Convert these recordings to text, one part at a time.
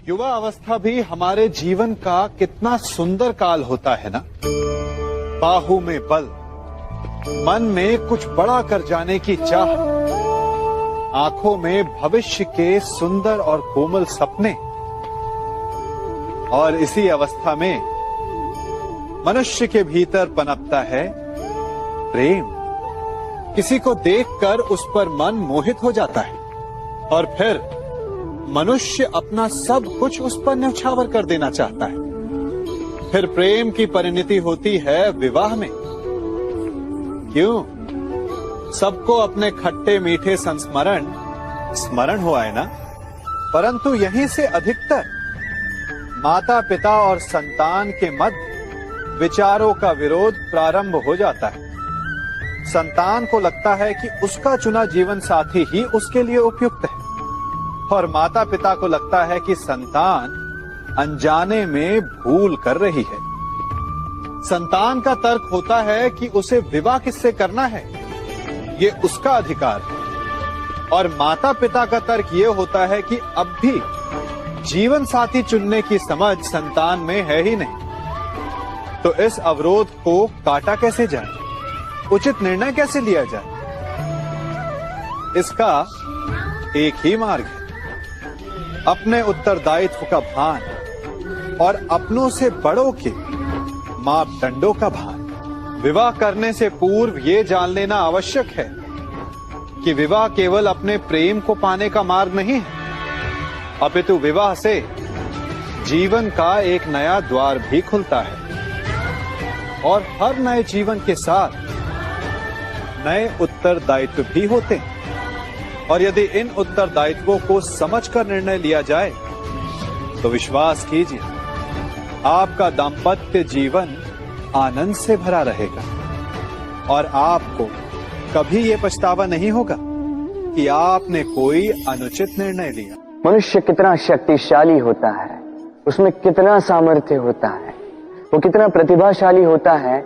युवा अवस्था भी हमारे जीवन का कितना सुंदर काल होता है ना। बाहू में बल, मन में कुछ बड़ा कर जाने की चाह, आंखों में भविष्य के सुंदर और कोमल सपने। और इसी अवस्था में मनुष्य के भीतर पनपता है प्रेम। किसी को देखकर उस पर मन मोहित हो जाता है और फिर मनुष्य अपना सब कुछ उस पर न्यौछावर कर देना चाहता है। फिर प्रेम की परिणति होती है विवाह में। क्यों? सबको अपने खट्टे मीठे संस्मरण स्मरण हुआ है ना। परंतु यहीं से अधिकतर माता पिता और संतान के मध्य विचारों का विरोध प्रारंभ हो जाता है। संतान को लगता है कि उसका चुना जीवन साथी ही उसके लिए उपयुक्त है और माता पिता को लगता है कि संतान अनजाने में भूल कर रही है। संतान का तर्क होता है कि उसे विवाह किससे करना है, ये उसका अधिकार है। और माता पिता का तर्क ये होता है कि अब भी जीवन साथी चुनने की समझ संतान में है ही नहीं। तो इस अवरोध को काटा कैसे जाए, उचित निर्णय कैसे लिया जाए? इसका एक ही मार्ग है, अपने उत्तरदायित्व का भान और अपनों से बड़ों के मापदंडों का भान। विवाह करने से पूर्व ये जान लेना आवश्यक है कि विवाह केवल अपने प्रेम को पाने का मार्ग नहीं है, अपितु विवाह से जीवन का एक नया द्वार भी खुलता है। और हर नए जीवन के साथ नए उत्तरदायित्व भी होते हैं। और यदि इन उत्तरदायित्वों को समझकर निर्णय लिया जाए तो विश्वास कीजिए, आपका दाम्पत्य जीवन आनंद से भरा रहेगा और आपको कभी ये पछतावा नहीं होगा कि आपने कोई अनुचित निर्णय लिया। मनुष्य कितना शक्तिशाली होता है, उसमें कितना सामर्थ्य होता है, वो कितना प्रतिभाशाली होता है,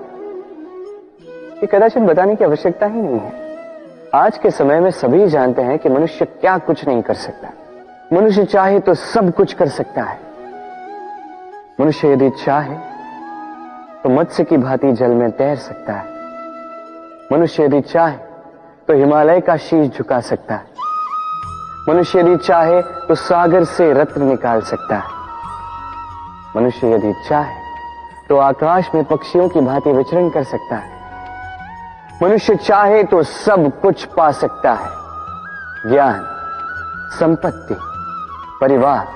ये कदाचित बताने की आवश्यकता ही नहीं है। आज के समय में सभी जानते हैं कि मनुष्य क्या कुछ नहीं कर सकता। मनुष्य चाहे तो सब कुछ कर सकता है। मनुष्य यदि चाहे तो मत्स्य की भांति जल में तैर सकता है। मनुष्य यदि चाहे तो हिमालय का शीश झुका सकता है। मनुष्य यदि चाहे तो सागर से रत्न निकाल सकता है। मनुष्य यदि चाहे तो आकाश में पक्षियों की भांति विचरण कर सकता है। मनुष्य चाहे तो सब कुछ पा सकता है, ज्ञान, संपत्ति, परिवार,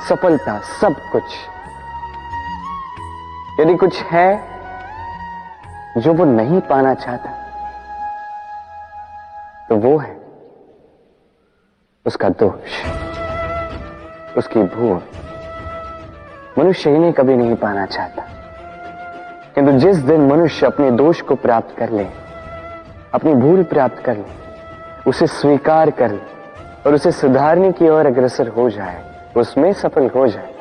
सफलता, सब कुछ। यदि कुछ है जो वो नहीं पाना चाहता तो वो है उसका दोष, उसकी भूल। मनुष्य इन्हें कभी नहीं पाना चाहता, किंतु जिस दिन मनुष्य अपने दोष को प्राप्त कर ले, अपनी भूल प्राप्त कर ले, उसे स्वीकार कर ले और उसे सुधारने की ओर अग्रसर हो जाए, उसमें सफल हो जाए,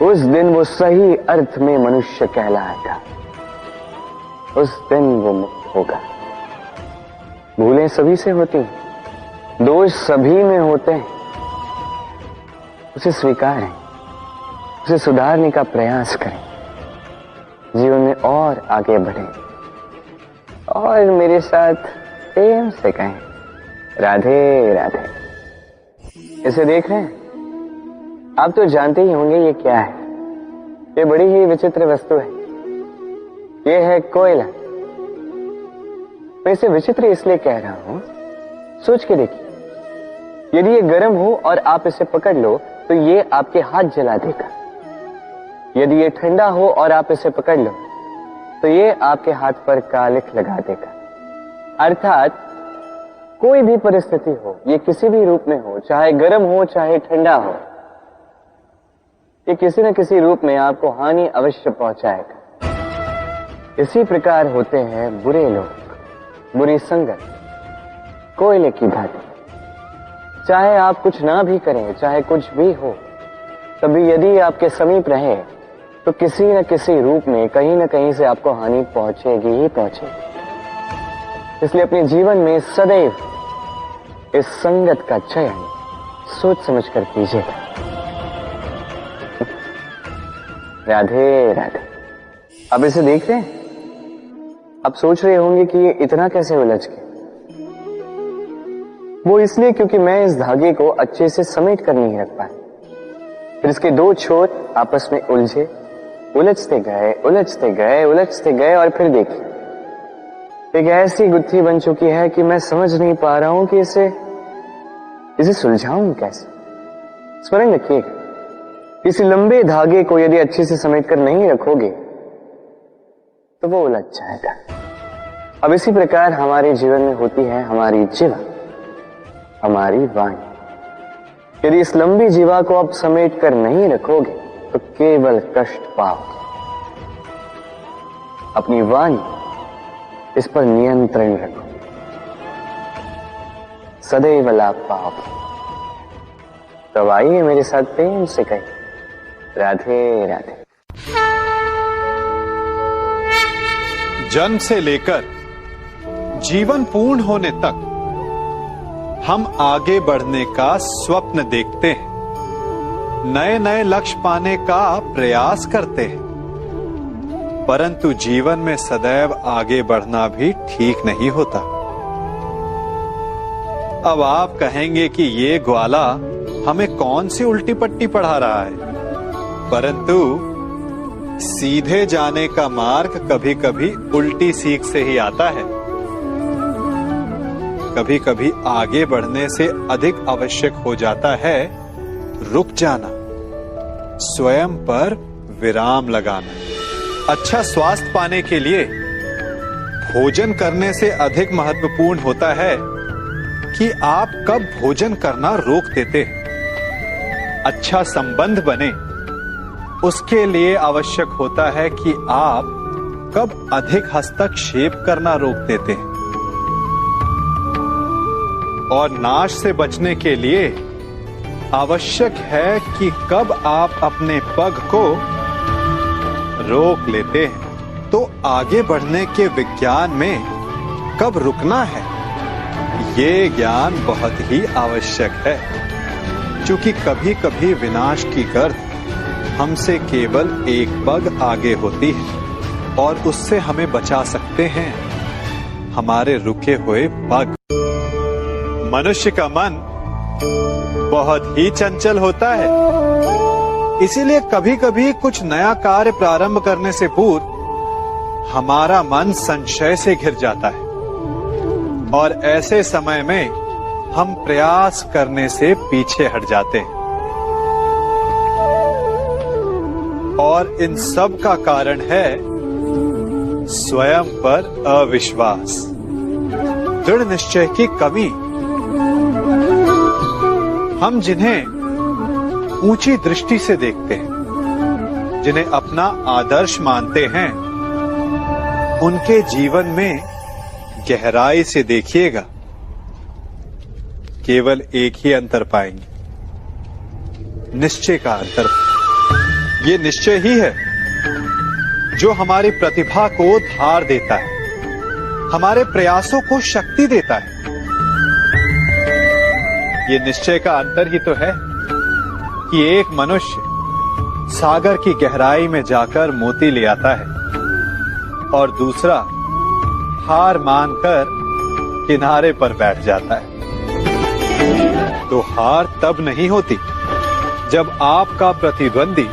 उस दिन वो सही अर्थ में मनुष्य कहलाएगा। उस दिन वो मुक्त होगा। भूलें सभी से होती हैं, दोष सभी में होते हैं, उसे स्वीकारें, उसे सुधारने का प्रयास करें, जीवन में और आगे बढ़ें और मेरे साथ प्रेम से कहें राधे राधे। इसे देख रहे हैं? आप तो जानते ही होंगे ये क्या है। ये बड़ी ही विचित्र वस्तु है। ये है कोयला। मैं इसे विचित्र इसलिए कह रहा हूं, सोच के देखिए, यदि ये गर्म हो और आप इसे पकड़ लो तो ये आपके हाथ जला देगा। यदि ये ठंडा हो और आप इसे पकड़ लो तो ये आपके हाथ पर कालिख लगा देगा। अर्थात कोई भी परिस्थिति हो, ये किसी भी रूप में हो, चाहे गर्म हो चाहे ठंडा हो, ये किसी न किसी रूप में आपको हानि अवश्य पहुंचाएगा। इसी प्रकार होते हैं बुरे लोग, बुरी संगत, कोयले की भांति। चाहे आप कुछ ना भी करें, चाहे कुछ भी हो, तभी यदि आपके समीप रहे तो किसी न किसी रूप में कहीं न कहीं से आपको हानि पहुंचेगी ही पहुंचेगी। इसलिए अपने जीवन में सदैव इस संगत का चयन सोच समझकर कीजिएगा। राधे राधे। अब इसे देख रहे हैं? अब सोच रहे होंगे कि ये इतना कैसे उलझ गए। वो इसलिए क्योंकि मैं इस धागे को अच्छे से समेट कर नहीं रख पाया। फिर इसके दो छोर आपस में उलझे, उलझते गए उलझते गए उलझते गए, और फिर देखिए एक ऐसी गुत्थी बन चुकी है कि मैं समझ नहीं पा रहा हूं कि इसे सुलझाऊं कैसे। स्मरण रखिएगा, किसी लंबे धागे को यदि अच्छे से समेट कर नहीं रखोगे तो वो उलझ जाएगा। अब इसी प्रकार हमारे जीवन में होती है हमारी जीवा, हमारी वाणी। यदि इस लंबी जीवा को आप समेट कर नहीं रखोगे तो केवल कष्ट पाओगे। अपनी वाणी, इस पर नियंत्रण रखो, सदैव लाभ पाओगे। तो आइए मेरे साथ प्रेम से कहिए राधे राधे। जन्म से लेकर जीवन पूर्ण होने तक हम आगे बढ़ने का स्वप्न देखते हैं, नए नए लक्ष्य पाने का प्रयास करते हैं, परंतु जीवन में सदैव आगे बढ़ना भी ठीक नहीं होता। अब आप कहेंगे कि ये ग्वाला हमें कौन सी उल्टी पट्टी पढ़ा रहा है, परंतु सीधे जाने का मार्ग कभी कभी उल्टी सीख से ही आता है। कभी कभी आगे बढ़ने से अधिक आवश्यक हो जाता है रुक जाना, स्वयं पर विराम लगाना। अच्छा स्वास्थ्य पाने के लिए भोजन करने से अधिक महत्वपूर्ण होता है कि आप कब भोजन करना रोक देते हैं। अच्छा संबंध बने उसके लिए आवश्यक होता है कि आप कब अधिक हस्तक्षेप करना रोक देते हैं। और नाश से बचने के लिए आवश्यक है कि कब आप अपने पग को रोक लेते हैं। तो आगे बढ़ने के विज्ञान में कब रुकना है, ये ज्ञान बहुत ही आवश्यक है, क्योंकि कभी कभी विनाश की गर्द हमसे केवल एक पग आगे होती है और उससे हमें बचा सकते हैं हमारे रुके हुए पग। मनुष्य का मन बहुत ही चंचल होता है, इसीलिए कभी कभी कुछ नया कार्य प्रारंभ करने से पूर्व हमारा मन संशय से घिर जाता है और ऐसे समय में हम प्रयास करने से पीछे हट जाते हैं। और इन सब का कारण है स्वयं पर अविश्वास, दृढ़ निश्चय की कमी। हम जिन्हें ऊंची दृष्टि से देखते हैं, जिन्हें अपना आदर्श मानते हैं, उनके जीवन में गहराई से देखिएगा, केवल एक ही अंतर पाएंगे, निश्चय का अंतर। ये निश्चय ही है जो हमारी प्रतिभा को धार देता है, हमारे प्रयासों को शक्ति देता है। ये निश्चय का अंतर ही तो है कि एक मनुष्य सागर की गहराई में जाकर मोती ले आता है और दूसरा हार मानकर किनारे पर बैठ जाता है। तो हार तब नहीं होती जब आपका प्रतिद्वंदी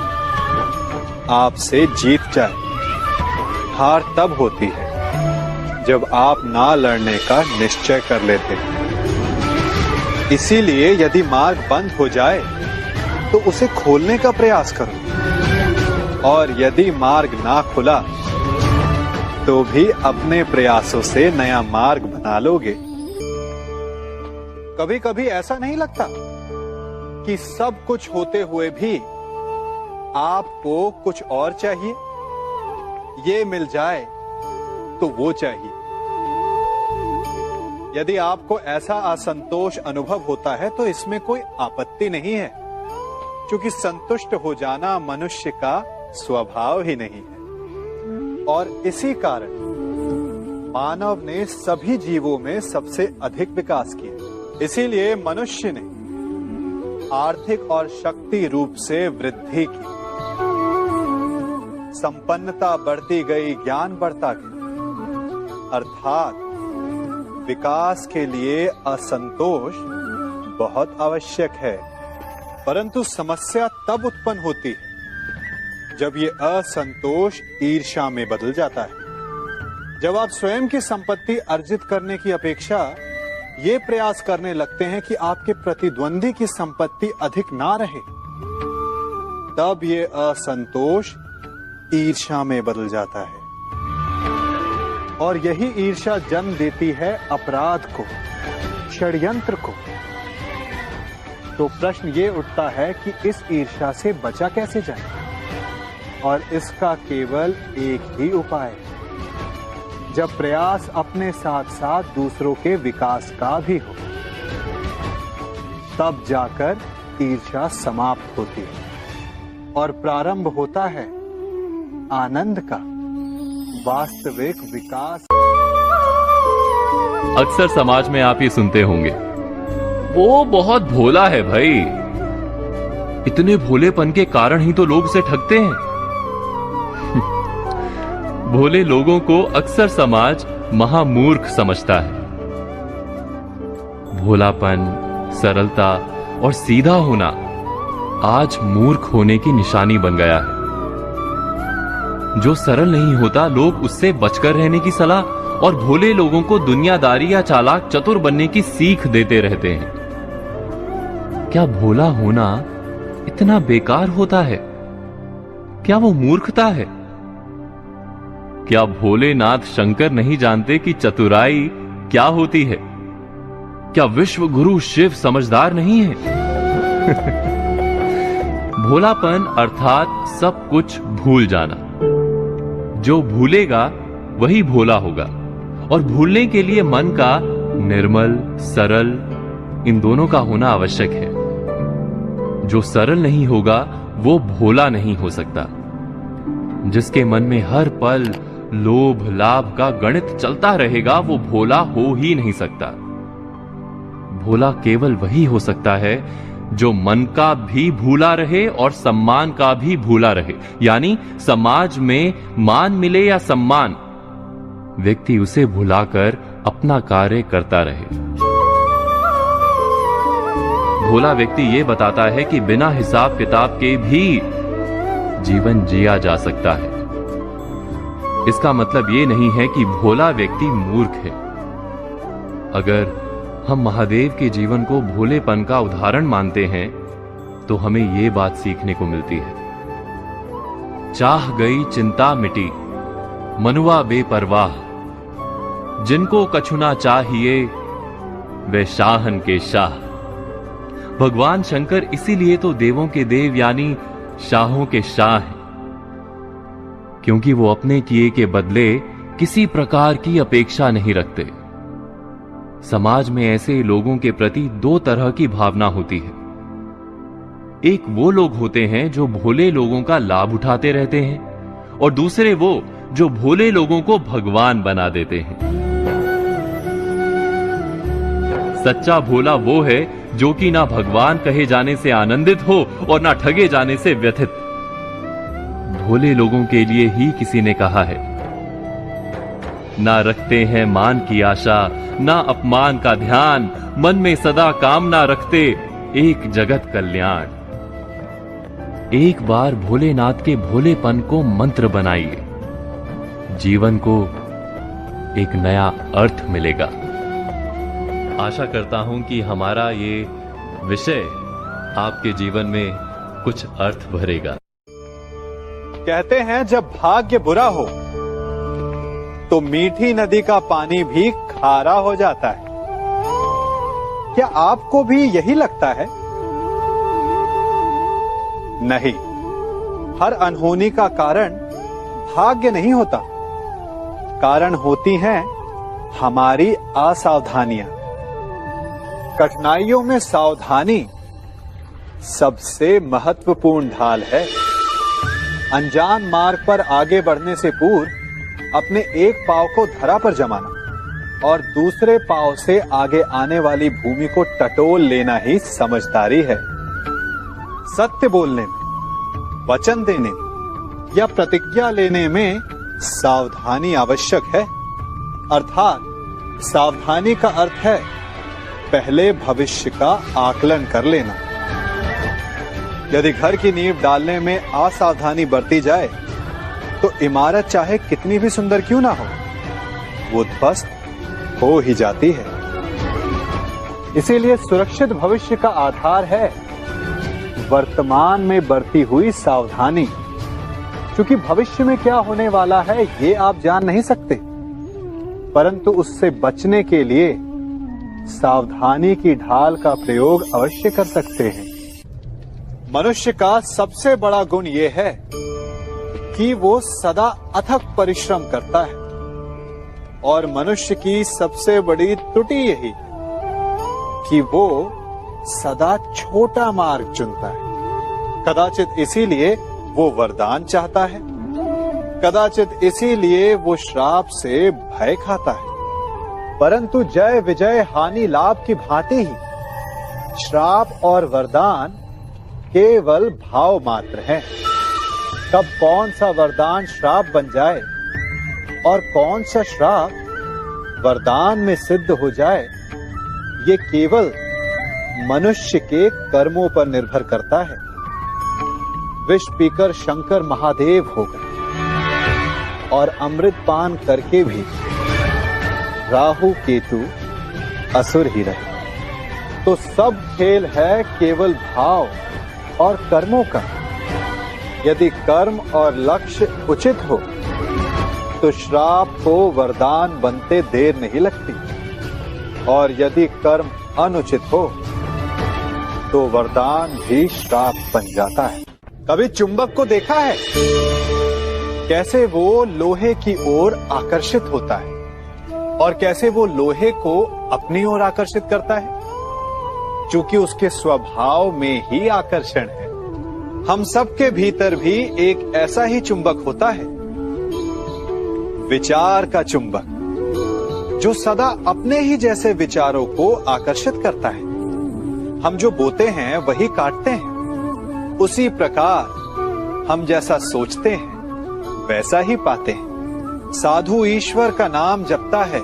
आपसे जीत जाए, हार तब होती है जब आप ना लड़ने का निश्चय कर लेते हैं। इसीलिए यदि मार्ग बंद हो जाए तो उसे खोलने का प्रयास करो, और यदि मार्ग ना खुला तो भी अपने प्रयासों से नया मार्ग बना लोगे। कभी कभी ऐसा नहीं लगता कि सब कुछ होते हुए भी आपको कुछ और चाहिए, ये मिल जाए तो वो चाहिए। यदि आपको ऐसा असंतोष अनुभव होता है तो इसमें कोई आपत्ति नहीं है, क्योंकि संतुष्ट हो जाना मनुष्य का स्वभाव ही नहीं है। और इसी कारण मानव ने सभी जीवों में सबसे अधिक विकास किया। इसीलिए मनुष्य ने आर्थिक और शक्ति रूप से वृद्धि की। संपन्नता बढ़ती गई, ज्ञान बढ़ता गया। अर्थात विकास के लिए असंतोष बहुत आवश्यक है। परंतु समस्या तब उत्पन्न होती है जब ये असंतोष ईर्ष्या में बदल जाता है। जब आप स्वयं की संपत्ति अर्जित करने की अपेक्षा ये प्रयास करने लगते हैं कि आपके प्रतिद्वंदी की संपत्ति अधिक ना रहे, तब ये असंतोष ईर्ष्या में बदल जाता है। और यही ईर्ष्या जन्म देती है अपराध को, षड्यंत्र को। तो प्रश्न ये उठता है कि इस ईर्ष्या से बचा कैसे जाए, और इसका केवल एक ही उपाय है। जब प्रयास अपने साथ साथ दूसरों के विकास का भी हो, तब जाकर ईर्ष्या समाप्त होती है और प्रारंभ होता है आनंद का वास्तविक विकास। अक्सर समाज में आप ये सुनते होंगे, वो बहुत भोला है भाई। इतने भोलेपन के कारण ही तो लोग उसे ठगते हैं। भोले लोगों को अक्सर समाज महामूर्ख समझता है। भोलापन, सरलता और सीधा होना आज मूर्ख होने की निशानी बन गया है। जो सरल नहीं होता, लोग उससे बचकर रहने की सलाह और भोले लोगों को दुनियादारी या चालाक चतुर बनने की सीख देते रहते हैं। क्या भोला होना इतना बेकार होता है? क्या वो मूर्खता है? क्या भोलेनाथ शंकर नहीं जानते कि चतुराई क्या होती है? क्या विश्व गुरु शिव समझदार नहीं है? भोलापन अर्थात सब कुछ भूल जाना। जो भूलेगा वही भोला होगा, और भूलने के लिए मन का निर्मल, सरल, इन दोनों का होना आवश्यक है। जो सरल नहीं होगा वो भोला नहीं हो सकता। जिसके मन में हर पल लोभ लाभ का गणित चलता रहेगा, वो भोला हो ही नहीं सकता। भोला केवल वही हो सकता है जो मन का भी भूला रहे और सम्मान का भी भूला रहे। यानी समाज में मान मिले या सम्मान, व्यक्ति उसे भुलाकर अपना कार्य करता रहे। भोला व्यक्ति यह बताता है कि बिना हिसाब किताब के भी जीवन जिया जा सकता है। इसका मतलब यह नहीं है कि भोला व्यक्ति मूर्ख है। अगर हम महादेव के जीवन को भोलेपन का उदाहरण मानते हैं तो हमें यह बात सीखने को मिलती है। चाह गई चिंता मिटी, मनुआ बेपरवाह, जिनको कछुना चाहिए वे शाहन के शाह। भगवान शंकर इसीलिए तो देवों के देव यानी शाहों के शाह हैं, क्योंकि वो अपने किए के बदले किसी प्रकार की अपेक्षा नहीं रखते। समाज में ऐसे लोगों के प्रति दो तरह की भावना होती है। एक वो लोग होते हैं जो भोले लोगों का लाभ उठाते रहते हैं, और दूसरे वो जो भोले लोगों को भगवान बना देते हैं। सच्चा भोला वो है जो कि ना भगवान कहे जाने से आनंदित हो और ना ठगे जाने से व्यथित। भोले लोगों के लिए ही किसी ने कहा है, ना रखते हैं मान की आशा, ना अपमान का ध्यान, मन में सदा कामना रखते एक जगत कल्याण। एक बार भोलेनाथ के भोलेपन को मंत्र बनाइए, जीवन को एक नया अर्थ मिलेगा। आशा करता हूं कि हमारा ये विषय आपके जीवन में कुछ अर्थ भरेगा। कहते हैं जब भाग्य बुरा हो तो मीठी नदी का पानी भी खारा हो जाता है। क्या आपको भी यही लगता है? नहीं, हर अनहोनी का कारण भाग्य नहीं होता। कारण होती हैं हमारी असावधानियां। कठिनाइयों में सावधानी सबसे महत्वपूर्ण ढाल है। अनजान मार्ग पर आगे बढ़ने से पूर्व अपने एक पांव को धरा पर जमाना और दूसरे पांव से आगे आने वाली भूमि को टटोल लेना ही समझदारी है। सत्य बोलने में, वचन देने में, या प्रतिज्ञा लेने में सावधानी आवश्यक है। अर्थात सावधानी का अर्थ है पहले भविष्य का आकलन कर लेना। यदि घर की नींव डालने में असावधानी बरती जाए तो इमारत चाहे कितनी भी सुंदर क्यों ना हो, वो ध्वस्त हो ही जाती है। इसीलिए सुरक्षित भविष्य का आधार है वर्तमान में बरती हुई सावधानी। क्योंकि भविष्य में क्या होने वाला है ये आप जान नहीं सकते, परंतु उससे बचने के लिए सावधानी की ढाल का प्रयोग अवश्य कर सकते हैं। मनुष्य का सबसे बड़ा गुण यह है कि वो सदा अथक परिश्रम करता है, और मनुष्य की सबसे बड़ी त्रुटि यही कि वो सदा छोटा मार्ग चुनता है। कदाचित इसीलिए वो वरदान चाहता है, कदाचित इसीलिए वो श्राप से भय खाता है। परंतु जय विजय हानि लाभ की भांति ही श्राप और वरदान केवल भाव मात्र हैं। कब कौन सा वरदान श्राप बन जाए और कौन सा श्राप वरदान में सिद्ध हो जाए, ये केवल मनुष्य के कर्मों पर निर्भर करता है। विष पीकर शंकर महादेव हो गए और अमृत पान करके भी राहु केतु असुर ही रहे। तो सब खेल है केवल भाव और कर्मों का। यदि कर्म और लक्ष्य उचित हो तो श्राप को वरदान बनते देर नहीं लगती, और यदि कर्म अनुचित हो तो वरदान भी श्राप बन जाता है। कभी चुंबक को देखा है कैसे वो लोहे की ओर आकर्षित होता है और कैसे वो लोहे को अपनी ओर आकर्षित करता है? क्योंकि उसके स्वभाव में ही आकर्षण है। हम सबके भीतर भी एक ऐसा ही चुंबक होता है, विचार का चुंबक, जो सदा अपने ही जैसे विचारों को आकर्षित करता है। हम जो बोते हैं वही काटते हैं। उसी प्रकार हम जैसा सोचते हैं वैसा ही पाते हैं। साधु ईश्वर का नाम जपता है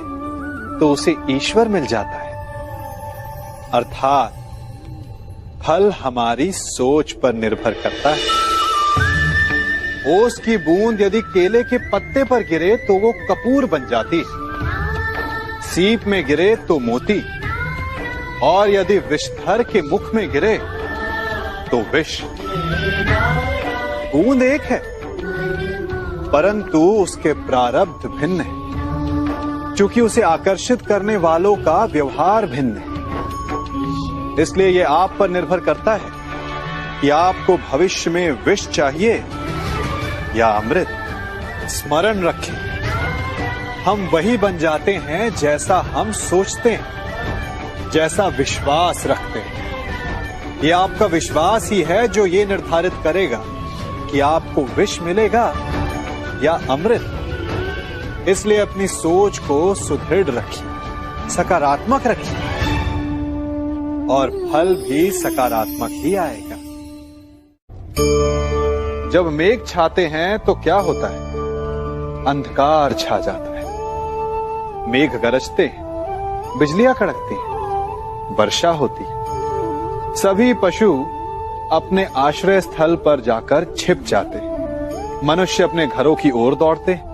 तो उसे ईश्वर मिल जाता है। अर्थात फल हमारी सोच पर निर्भर करता है। ओस की बूंद यदि केले के पत्ते पर गिरे तो वो कपूर बन जाती, सीप में गिरे तो मोती, और यदि विषधर के मुख में गिरे तो विष। बूंद एक है परंतु उसके प्रारब्ध भिन्न है, क्योंकि उसे आकर्षित करने वालों का व्यवहार भिन्न है। इसलिए यह आप पर निर्भर करता है कि आपको भविष्य में विष चाहिए या अमृत। स्मरण रखें, हम वही बन जाते हैं जैसा हम सोचते हैं, जैसा विश्वास रखते हैं। यह आपका विश्वास ही है जो ये निर्धारित करेगा कि आपको विष मिलेगा या अमृत। इसलिए अपनी सोच को सुदृढ़ रखिए, सकारात्मक रखिए, और फल भी सकारात्मक ही आएगा। जब मेघ छाते हैं तो क्या होता है? अंधकार छा जाता है। मेघ गरजते हैं, बिजलियां कड़कती हैं, वर्षा होती है। सभी पशु अपने आश्रय स्थल पर जाकर छिप जाते हैं। मनुष्य अपने घरों की ओर दौड़ते हैं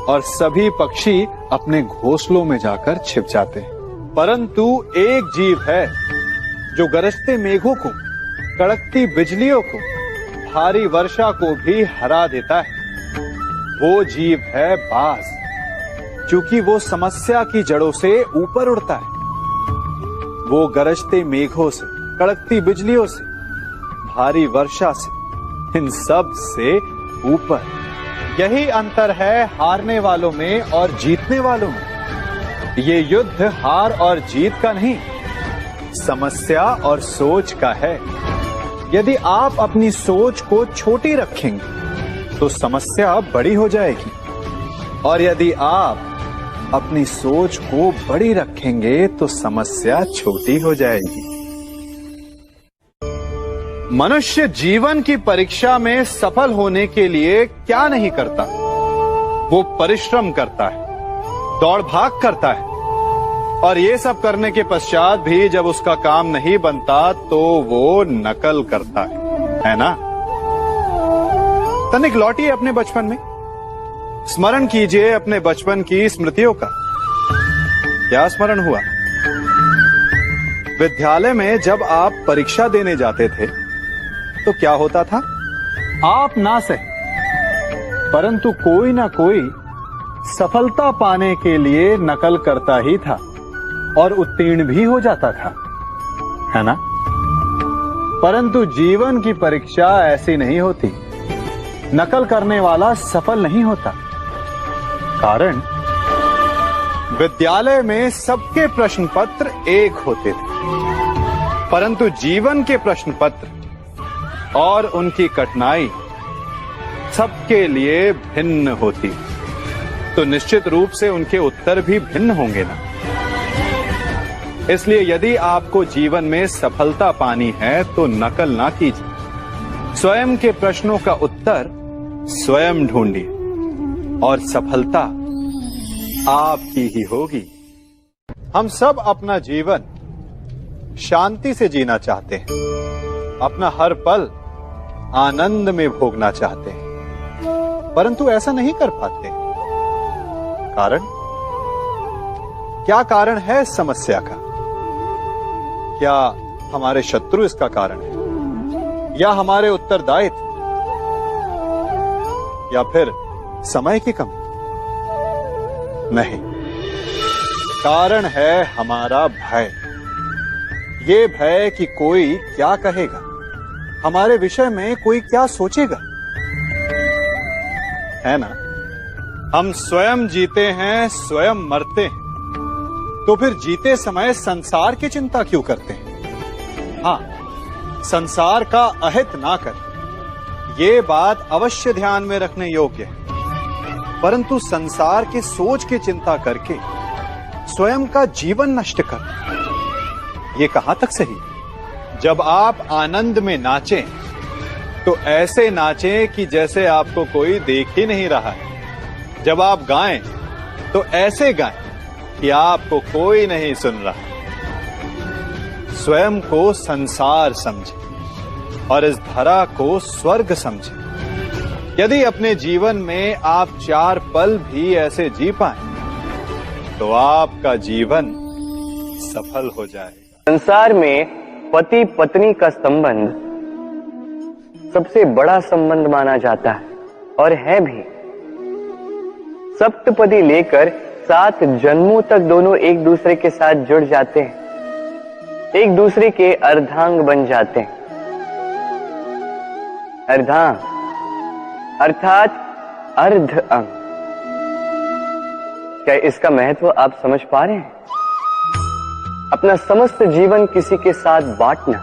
और सभी पक्षी अपने घोंसलों में जाकर छिप जाते हैं। परंतु एक जीव है जो गरजते मेघों को, कड़कती बिजलियों को, भारी वर्षा को भी हरा देता है। वो जीव है बाज, क्योंकि वो समस्या की जड़ों से ऊपर उड़ता है। वो गरजते मेघों से, कड़कती बिजलियों से, भारी वर्षा से, इन सब से ऊपर। यही अंतर है हारने वालों में और जीतने वालों में। ये युद्ध हार और जीत का नहीं, समस्या और सोच का है। यदि आप अपनी सोच को छोटी रखेंगे तो समस्या बड़ी हो जाएगी, और यदि आप अपनी सोच को बड़ी रखेंगे तो समस्या छोटी हो जाएगी। मनुष्य जीवन की परीक्षा में सफल होने के लिए क्या नहीं करता? वो परिश्रम करता है, दौड़ भाग करता है, और ये सब करने के पश्चात भी जब उसका काम नहीं बनता तो वो नकल करता है ना? तनिक लौटिए अपने बचपन में, स्मरण कीजिए अपने बचपन की स्मृतियों का। क्या स्मरण हुआ? विद्यालय में जब आप परीक्षा देने जाते थे तो क्या होता था? आप ना सही, परंतु कोई ना कोई सफलता पाने के लिए नकल करता ही था और उत्तीर्ण भी हो जाता था, है ना? परंतु जीवन की परीक्षा ऐसी नहीं होती। नकल करने वाला सफल नहीं होता। कारण विद्यालय में सबके प्रश्न पत्र एक होते थे, परंतु जीवन के प्रश्न पत्र और उनकी कठिनाई सबके लिए भिन्न होती, तो निश्चित रूप से उनके उत्तर भी भिन्न होंगे ना। इसलिए यदि आपको जीवन में सफलता पानी है तो नकल ना कीजिए, स्वयं के प्रश्नों का उत्तर स्वयं ढूंढिए और सफलता आपकी ही होगी। हम सब अपना जीवन शांति से जीना चाहते हैं, अपना हर पल आनंद में भोगना चाहते हैं, परंतु ऐसा नहीं कर पाते। कारण क्या कारण है इस समस्या का? क्या हमारे शत्रु इसका कारण है, या हमारे उत्तरदायित्व, या फिर समय की कमी? नहीं, कारण है हमारा भय। ये भय कि कोई क्या कहेगा, हमारे विषय में कोई क्या सोचेगा, है ना? हम स्वयं जीते हैं, स्वयं मरते हैं, तो फिर जीते समय संसार की चिंता क्यों करते हैं? हाँ, संसार का अहित ना कर, ये बात अवश्य ध्यान में रखने योग्य है। परंतु संसार की सोच की चिंता करके स्वयं का जीवन नष्ट कर, ये कहां तक सही? जब आप आनंद में नाचें तो ऐसे नाचें कि जैसे आपको कोई देख ही नहीं रहा है। जब आप गाएं तो ऐसे गाएं कि आपको कोई नहीं सुन रहा। स्वयं को संसार समझें और इस धरा को स्वर्ग समझें। यदि अपने जीवन में आप 4 पल भी ऐसे जी पाएं तो आपका जीवन सफल हो जाएगा। संसार में पति पत्नी का संबंध सबसे बड़ा संबंध माना जाता है और है भी। सप्तपदी लेकर 7 जन्मों तक दोनों एक दूसरे के साथ जुड़ जाते हैं, एक दूसरे के अर्धांग बन जाते हैं। अर्धांग अर्थात अर्ध अंग। क्या इसका महत्व आप समझ पा रहे हैं? अपना समस्त जीवन किसी के साथ बांटना।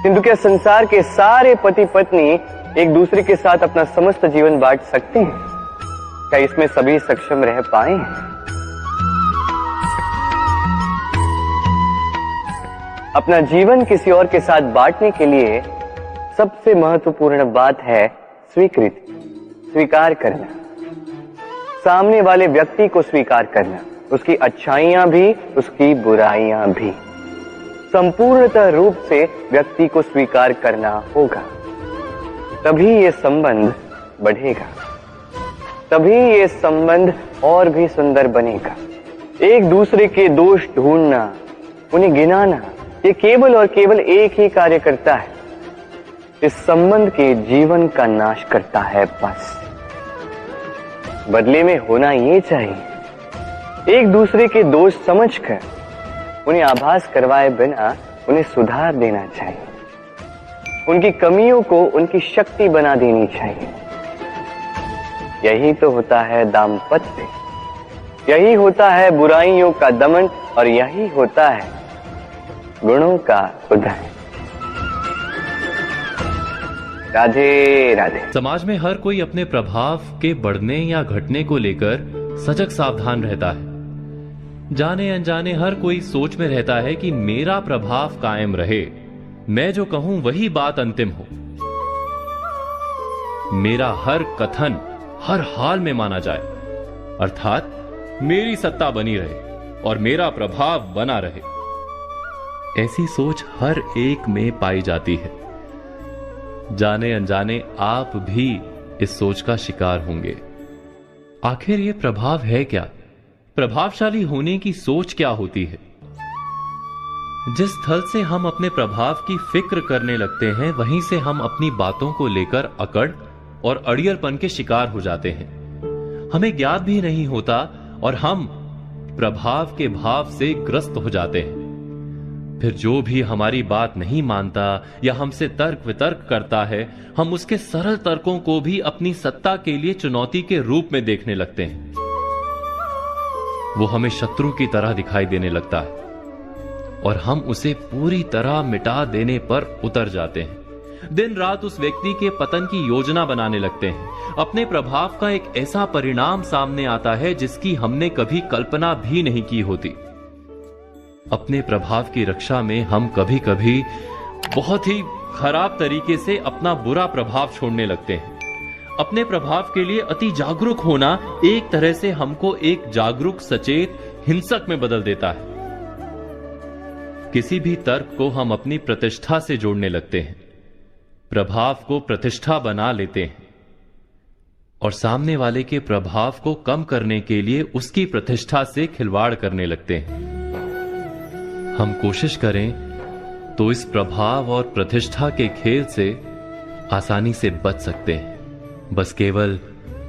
किंतु क्या संसार के सारे पति पत्नी एक दूसरे के साथ अपना समस्त जीवन बांट सकते हैं? क्या इसमें सभी सक्षम रह पाए हैं? अपना जीवन किसी और के साथ बांटने के लिए सबसे महत्वपूर्ण बात है स्वीकृति, स्वीकार करना। सामने वाले व्यक्ति को स्वीकार करना, उसकी अच्छाइयां भी, उसकी बुराइयां भी। संपूर्णतः रूप से व्यक्ति को स्वीकार करना होगा, तभी ये संबंध बढ़ेगा, तभी ये संबंध और भी सुंदर बनेगा। एक दूसरे के दोष ढूंढना, उन्हें गिनाना, ये केवल और केवल एक ही कार्य करता है, इस संबंध के जीवन का नाश करता है। बस बदले में होना ये चाहिए, एक दूसरे के दोष समझकर उन्हें आभास करवाए बिना उन्हें सुधार देना चाहिए, उनकी कमियों को उनकी शक्ति बना देनी चाहिए। यही तो होता है दाम्पत्य, यही होता है बुराइयों का दमन, और यही होता है गुणों का उदय। राधे राधे। समाज में हर कोई अपने प्रभाव के बढ़ने या घटने को लेकर सजग सावधान रहता है। जाने अनजाने हर कोई सोच में रहता है कि मेरा प्रभाव कायम रहे, मैं जो कहूं वही बात अंतिम हो, मेरा हर कथन हर हाल में माना जाए, अर्थात मेरी सत्ता बनी रहे और मेरा प्रभाव बना रहे। ऐसी सोच हर एक में पाई जाती है। जाने अनजाने आप भी इस सोच का शिकार होंगे। आखिर ये प्रभाव है क्या? प्रभावशाली होने की सोच क्या होती है? जिस स्थल से हम अपने प्रभाव की फिक्र करने लगते हैं, वहीं से हम अपनी बातों को लेकर अकड़ और अड़ियलपन के शिकार हो जाते हैं। हमें ज्ञात भी नहीं होता और हम प्रभाव के भाव से ग्रस्त हो जाते हैं। फिर जो भी हमारी बात नहीं मानता या हमसे तर्क वितर्क करता है, हम उसके सरल तर्कों को भी अपनी सत्ता के लिए चुनौती के रूप में देखने लगते हैं। वो हमें शत्रु की तरह दिखाई देने लगता है और हम उसे पूरी तरह मिटा देने पर उतर जाते हैं। दिन रात उस व्यक्ति के पतन की योजना बनाने लगते हैं। अपने प्रभाव का एक ऐसा परिणाम सामने आता है जिसकी हमने कभी कल्पना भी नहीं की होती। अपने प्रभाव की रक्षा में हम कभी कभी बहुत ही खराब तरीके से अपना बुरा प्रभाव छोड़ने लगते हैं। अपने प्रभाव के लिए अति जागरूक होना एक तरह से हमको एक जागरूक सचेत हिंसक में बदल देता है। किसी भी तर्क को हम अपनी प्रतिष्ठा से जोड़ने लगते हैं, प्रभाव को प्रतिष्ठा बना लेते हैं और सामने वाले के प्रभाव को कम करने के लिए उसकी प्रतिष्ठा से खिलवाड़ करने लगते हैं। हम कोशिश करें तो इस प्रभाव और प्रतिष्ठा के खेल से आसानी से बच सकते हैं। बस केवल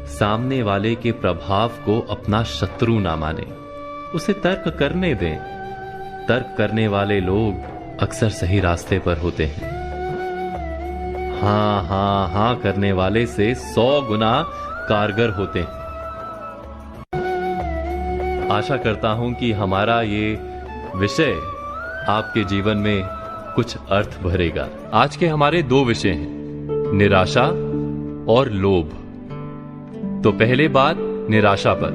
सामने वाले के प्रभाव को अपना शत्रु ना माने, उसे तर्क करने दें। तर्क करने वाले लोग अक्सर सही रास्ते पर होते हैं। हां हां हां करने वाले से 100 गुना कारगर होते हैं। आशा करता हूं कि हमारा ये विषय आपके जीवन में कुछ अर्थ भरेगा। आज के हमारे 2 विषय हैं, निराशा और लोभ। तो पहले बात निराशा पर।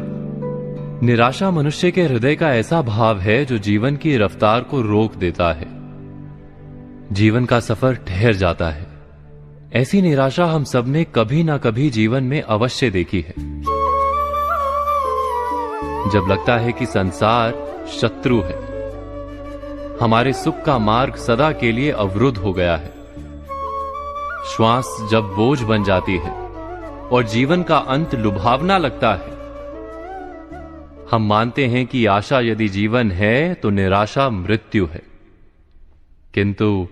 निराशा मनुष्य के हृदय का ऐसा भाव है जो जीवन की रफ्तार को रोक देता है, जीवन का सफर ठहर जाता है। ऐसी निराशा हम सबने कभी ना कभी जीवन में अवश्य देखी है। जब लगता है कि संसार शत्रु है, हमारे सुख का मार्ग सदा के लिए अवरुद्ध हो गया है, श्वास जब बोझ बन जाती है और जीवन का अंत लुभावना लगता है, हम मानते हैं कि आशा यदि जीवन है तो निराशा मृत्यु है। किंतु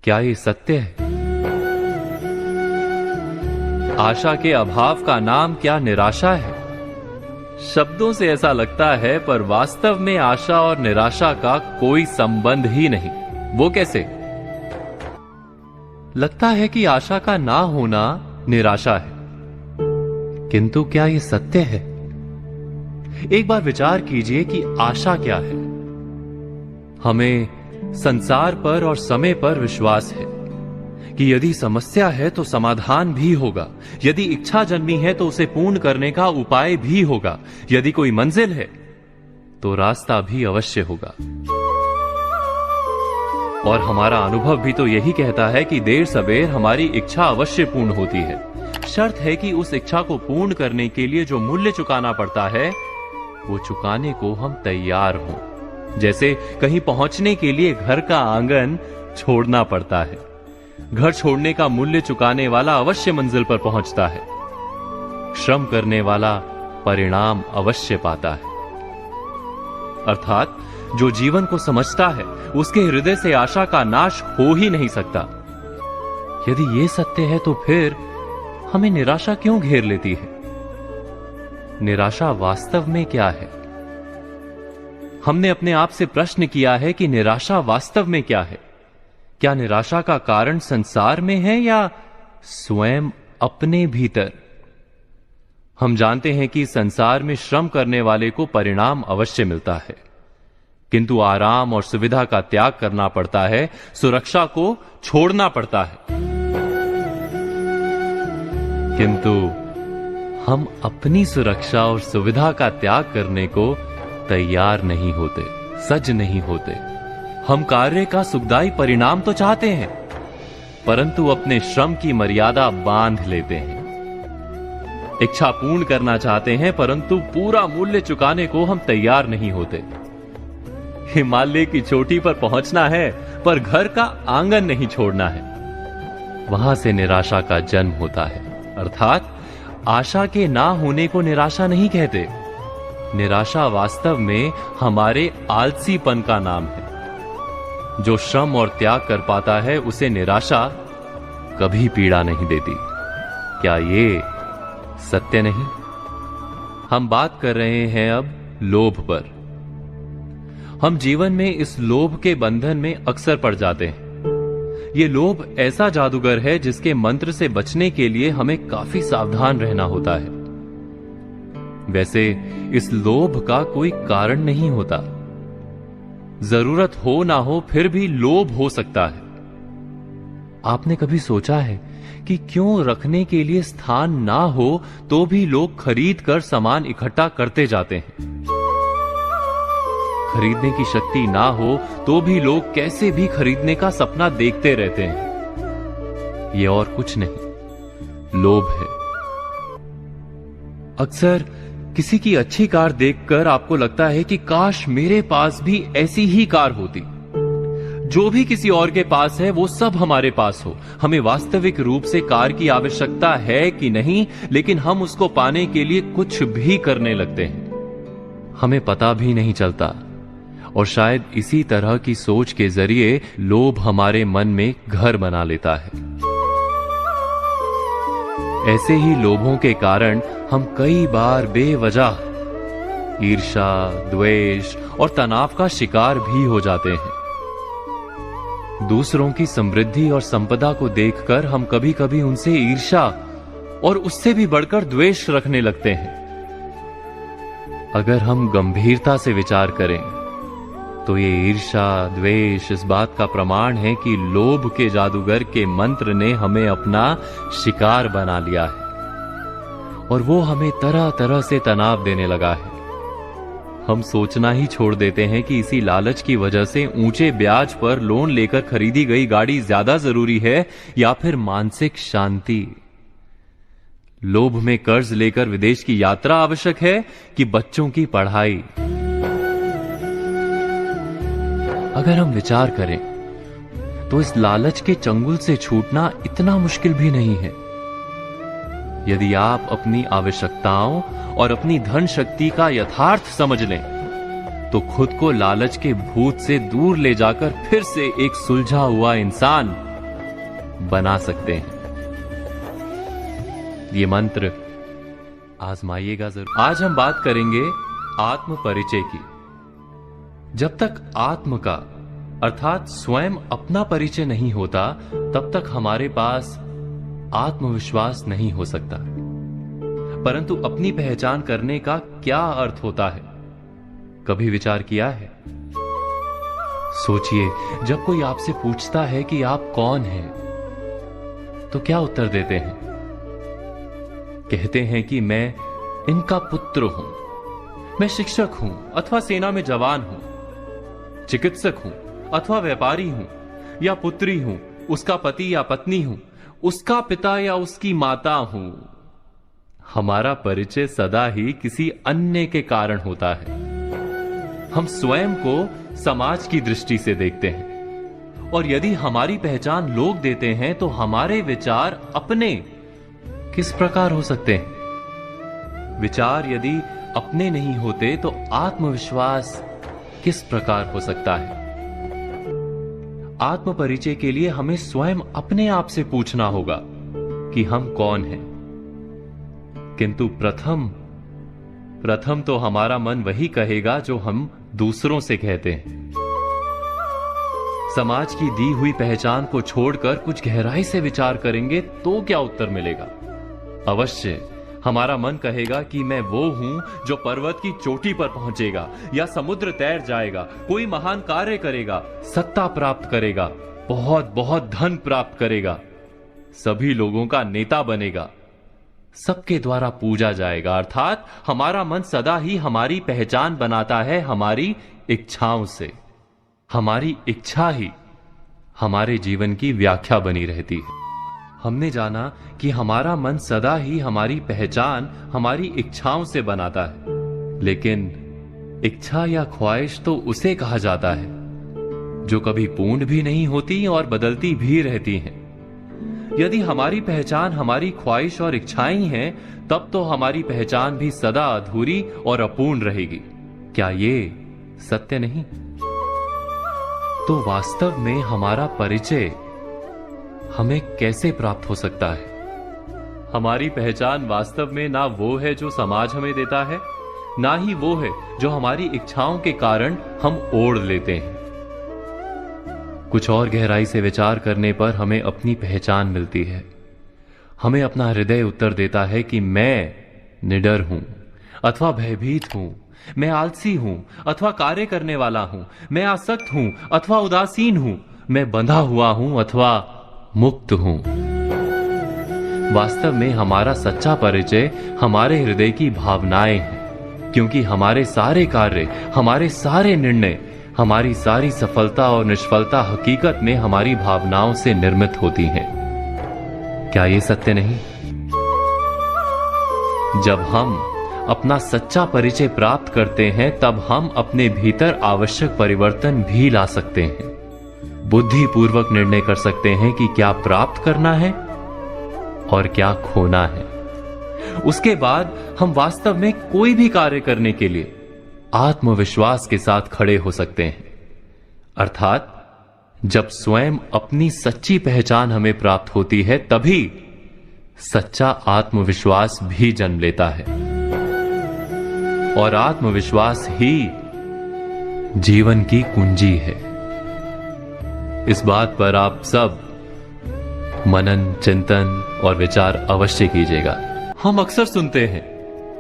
क्या ये सत्य है? आशा के अभाव का नाम क्या निराशा है? शब्दों से ऐसा लगता है, पर वास्तव में आशा और निराशा का कोई संबंध ही नहीं। वो कैसे? लगता है कि आशा का ना होना निराशा है, किंतु क्या यह सत्य है? एक बार विचार कीजिए कि आशा क्या है। हमें संसार पर और समय पर विश्वास है कि यदि समस्या है तो समाधान भी होगा, यदि इच्छा जन्मी है तो उसे पूर्ण करने का उपाय भी होगा, यदि कोई मंजिल है तो रास्ता भी अवश्य होगा। और हमारा अनुभव भी तो यही कहता है कि देर सवेर हमारी इच्छा अवश्य पूर्ण होती है। शर्त है कि उस इच्छा को पूर्ण करने के लिए जो मूल्य चुकाना पड़ता है वो चुकाने को हम तैयार हों। जैसे कहीं पहुंचने के लिए घर का आंगन छोड़ना पड़ता है। घर छोड़ने का मूल्य चुकाने वाला अवश्य मंजिल पर पहुंचता है। श्रम करने वाला परिणाम अवश्य पाता है। अर्थात जो जीवन को समझता है उसके हृदय से आशा का नाश हो ही नहीं सकता। यदि यह सत्य है तो फिर हमें निराशा क्यों घेर लेती है? निराशा वास्तव में क्या है? हमने अपने आप से प्रश्न किया है कि निराशा वास्तव में क्या है? क्या निराशा का कारण संसार में है या स्वयं अपने भीतर? हम जानते हैं कि संसार में श्रम करने वाले को परिणाम अवश्य मिलता है, किंतु आराम और सुविधा का त्याग करना पड़ता है, सुरक्षा को छोड़ना पड़ता है। किंतु हम अपनी सुरक्षा और सुविधा का त्याग करने को तैयार नहीं होते, सज नहीं होते। हम कार्य का सुखदायी परिणाम तो चाहते हैं, परंतु अपने श्रम की मर्यादा बांध लेते हैं। इच्छा पूर्ण करना चाहते हैं, परंतु पूरा मूल्य चुकाने को हम तैयार नहीं होते। हिमालय की चोटी पर पहुंचना है, पर घर का आंगन नहीं छोड़ना है। वहां से निराशा का जन्म होता है। अर्थात आशा के ना होने को निराशा नहीं कहते। निराशा वास्तव में हमारे आलसीपन का नाम है। जो श्रम और त्याग कर पाता है, उसे निराशा कभी पीड़ा नहीं देती। क्या ये सत्य नहीं? हम बात कर रहे हैं अब लोभ पर। हम जीवन में इस लोभ के बंधन में अक्सर पड़ जाते हैं। ये लोभ ऐसा जादूगर है जिसके मंत्र से बचने के लिए हमें काफी सावधान रहना होता है। वैसे इस लोभ का कोई कारण नहीं होता। जरूरत हो ना हो फिर भी लोभ हो सकता है। आपने कभी सोचा है कि क्यों रखने के लिए स्थान ना हो तो भी लोग खरीद कर सामान इकट्ठा करते जाते हैं? खरीदने की शक्ति ना हो तो भी लोग कैसे भी खरीदने का सपना देखते रहते हैं। ये और कुछ नहीं, लोभ है। अक्सर किसी की अच्छी कार देखकर आपको लगता है कि काश मेरे पास भी ऐसी ही कार होती। जो भी किसी और के पास है वो सब हमारे पास हो। हमें वास्तविक रूप से कार की आवश्यकता है कि नहीं, लेकिन हम उसको पाने के लिए कुछ भी करने लगते हैं। हमें पता भी नहीं चलता। और शायद इसी तरह की सोच के जरिए लोभ हमारे मन में घर बना लेता है। ऐसे ही लोभों के कारण हम कई बार बेवजह ईर्ष्या, द्वेष और तनाव का शिकार भी हो जाते हैं। दूसरों की समृद्धि और संपदा को देखकर हम कभी कभी उनसे ईर्ष्या और उससे भी बढ़कर द्वेष रखने लगते हैं। अगर हम गंभीरता से विचार करें तो ये ईर्ष्या, द्वेष इस बात का प्रमाण है कि लोभ के जादूगर के मंत्र ने हमें अपना शिकार बना लिया है और वो हमें तरह तरह से तनाव देने लगा है। हम सोचना ही छोड़ देते हैं कि इसी लालच की वजह से ऊंचे ब्याज पर लोन लेकर खरीदी गई गाड़ी ज्यादा जरूरी है या फिर मानसिक शांति। लोभ में कर्ज लेकर विदेश की यात्रा आवश्यक है कि बच्चों की पढ़ाई। अगर हम विचार करें तो इस लालच के चंगुल से छूटना इतना मुश्किल भी नहीं है। यदि आप अपनी आवश्यकताओं और अपनी धन शक्ति का यथार्थ समझ लें तो खुद को लालच के भूत से दूर ले जाकर फिर से एक सुलझा हुआ इंसान बना सकते हैं। ये मंत्र आजमाइएगा जरूर। आज हम बात करेंगे आत्म परिचय की। जब तक आत्म का अर्थात स्वयं अपना परिचय नहीं होता, तब तक हमारे पास आत्मविश्वास नहीं हो सकता। परंतु अपनी पहचान करने का क्या अर्थ होता है, कभी विचार किया है? सोचिए, जब कोई आपसे पूछता है कि आप कौन हैं, तो क्या उत्तर देते हैं? कहते हैं कि मैं इनका पुत्र हूं, मैं शिक्षक हूं अथवा सेना में जवान हूं, चिकित्सक हूं अथवा व्यापारी हूं, या पुत्री हूं, उसका पति या पत्नी हूं, उसका पिता या उसकी माता हूं। हमारा परिचय सदा ही किसी अन्य के कारण होता है। हम स्वयं को समाज की दृष्टि से देखते हैं, और यदि हमारी पहचान लोग देते हैं तो हमारे विचार अपने किस प्रकार हो सकते हैं? विचार यदि अपने नहीं होते तो आत्मविश्वास किस प्रकार हो सकता है? आत्म परिचय के लिए हमें स्वयं अपने आप से पूछना होगा कि हम कौन हैं। किंतु प्रथम तो हमारा मन वही कहेगा जो हम दूसरों से कहते हैं। समाज की दी हुई पहचान को छोड़कर कुछ गहराई से विचार करेंगे तो क्या उत्तर मिलेगा? अवश्य हमारा मन कहेगा कि मैं वो हूं जो पर्वत की चोटी पर पहुंचेगा या समुद्र तैर जाएगा, कोई महान कार्य करेगा, सत्ता प्राप्त करेगा, बहुत बहुत धन प्राप्त करेगा, सभी लोगों का नेता बनेगा। सबके द्वारा पूजा जाएगा। अर्थात हमारा मन सदा ही हमारी पहचान बनाता है हमारी इच्छाओं से। हमारी इच्छा ही हमारे जीवन की व्याख्या बनी रहती है। हमने जाना कि हमारा मन सदा ही हमारी पहचान हमारी इच्छाओं से बनाता है, लेकिन इच्छा या ख्वाहिश तो उसे कहा जाता है जो कभी पूर्ण भी नहीं होती और बदलती भी रहती हैं। यदि हमारी पहचान हमारी ख्वाहिश और इच्छाएं ही हैं, तब तो हमारी पहचान भी सदा अधूरी और अपूर्ण रहेगी। क्या ये सत्य नहीं? तो वास्तव में हमारा परिचय हमें कैसे प्राप्त हो सकता है? हमारी पहचान वास्तव में ना वो है जो समाज हमें देता है, ना ही वो है जो हमारी इच्छाओं के कारण हम ओढ़ लेते हैं। कुछ और गहराई से विचार करने पर हमें अपनी पहचान मिलती है। हमें अपना हृदय उत्तर देता है कि मैं निडर हूं अथवा भयभीत हूं, मैं आलसी हूं अथवा कार्य करने वाला हूं, मैं आसक्त हूं अथवा उदासीन हूं, मैं बंधा हुआ हूं अथवा मुक्त हूं। वास्तव में हमारा सच्चा परिचय हमारे हृदय की भावनाएं हैं, क्योंकि हमारे सारे कार्य, हमारे सारे निर्णय, हमारी सारी सफलता और निष्फलता हकीकत में हमारी भावनाओं से निर्मित होती हैं। क्या ये सत्य नहीं? जब हम अपना सच्चा परिचय प्राप्त करते हैं, तब हम अपने भीतर आवश्यक परिवर्तन भी ला सकते हैं। बुद्धिपूर्वक निर्णय कर सकते हैं कि क्या प्राप्त करना है और क्या खोना है। उसके बाद हम वास्तव में कोई भी कार्य करने के लिए आत्मविश्वास के साथ खड़े हो सकते हैं। अर्थात जब स्वयं अपनी सच्ची पहचान हमें प्राप्त होती है, तभी सच्चा आत्मविश्वास भी जन्म लेता है, और आत्मविश्वास ही जीवन की कुंजी है। इस बात पर आप सब मनन, चिंतन और विचार अवश्य कीजिएगा। हम अक्सर सुनते हैं